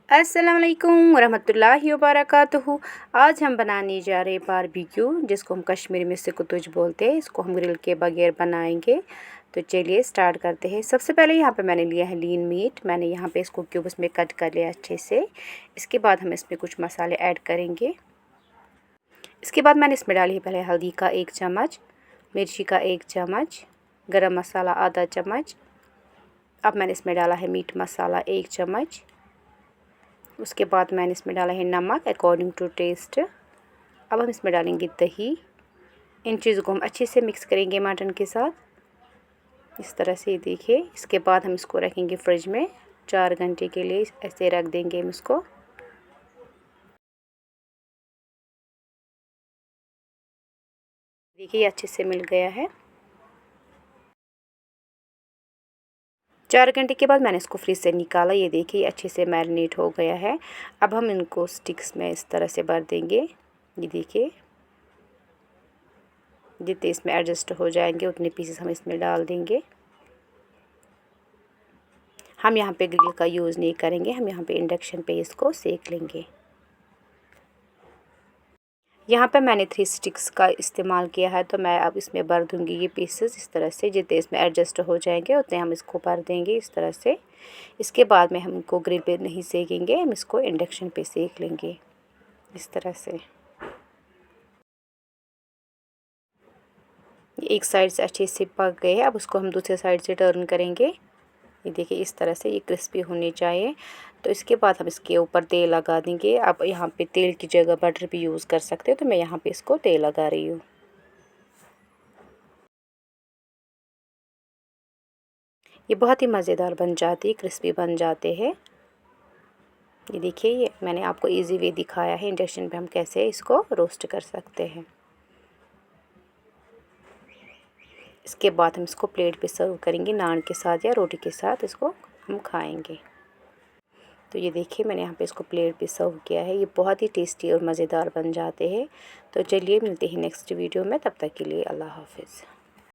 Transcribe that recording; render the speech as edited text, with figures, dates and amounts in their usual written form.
अस्सलामुअलैकुम वरहमतुल्लाहि वबरकातुहू। आज हम बनाने जा रहे बारबेक्यू, जिसको हम कश्मीरी में सिकुतुज बोलते हैं। इसको हम ग्रिल के बगैर बनाएंगे। तो चलिए स्टार्ट करते हैं। सबसे पहले यहाँ पे मैंने लिया है लीन मीट। मैंने यहाँ पे इसको क्यूब्स में कट कर लिया अच्छे से। इसके बाद हम इसमें कुछ मसाले ऐड करेंगे। इसके बाद मैंने इसमें डाली है पहले हल्दी का 1 चम्मच, मिर्ची का 1 चम्मच, गरम मसाला आधा चम्मच। अब मैंने इसमें डाला है मीट मसाला 1 चम्मच। उसके बाद मैंने इसमें डाला है नमक अकॉर्डिंग टू टेस्ट। अब हम इसमें डालेंगे दही। इन चीज़ों को हम अच्छे से मिक्स करेंगे मटन के साथ, इस तरह से। देखिए, इसके बाद हम इसको रखेंगे फ्रिज में 4 घंटे के लिए। ऐसे रख देंगे हम इसको। देखिए, अच्छे से मिल गया है। 4 घंटे के बाद मैंने इसको फ्रिज से निकाला। ये देखिए, अच्छे से मैरिनेट हो गया है। अब हम इनको स्टिक्स में इस तरह से भर देंगे। ये देखिए, जितने इसमें एडजस्ट हो जाएंगे उतने पीसेस हम इसमें डाल देंगे। हम यहाँ पे ग्रिल का यूज़ नहीं करेंगे, हम यहाँ पे इंडक्शन पे इसको सेक लेंगे। यहाँ पे मैंने 3 स्टिक्स का इस्तेमाल किया है, तो मैं अब इसमें भर दूँगी ये पीसेस इस तरह से। जितने इसमें एडजस्ट हो जाएंगे उतने हम इसको भर देंगे इस तरह से। इसके बाद में हम इनको ग्रिल पे नहीं सेकेंगे, हम इसको इंडक्शन पे सेक लेंगे इस तरह से। एक साइड से अच्छे से पक गए हैं। अब उसको हम दूसरे साइड से टर्न करेंगे। ये देखिए, इस तरह से ये क्रिस्पी होने चाहिए। तो इसके बाद हम इसके ऊपर तेल लगा देंगे। आप यहाँ पे तेल की जगह बटर भी यूज़ कर सकते हो, तो मैं यहाँ पे इसको तेल लगा रही हूँ। ये बहुत ही मज़ेदार बन जाती है, क्रिस्पी बन जाते हैं। ये देखिए, ये मैंने आपको इजी वे दिखाया है इंडक्शन पे हम कैसे इसको रोस्ट कर सकते हैं। इसके बाद हम इसको प्लेट पे सर्व करेंगे, नान के साथ या रोटी के साथ इसको हम खाएंगे। तो ये देखिए, मैंने यहाँ पे इसको प्लेट पे सर्व किया है। ये बहुत ही टेस्टी और मज़ेदार बन जाते हैं। तो चलिए मिलते हैं नेक्स्ट वीडियो में, तब तक के लिए अल्लाह हाफ़िज़।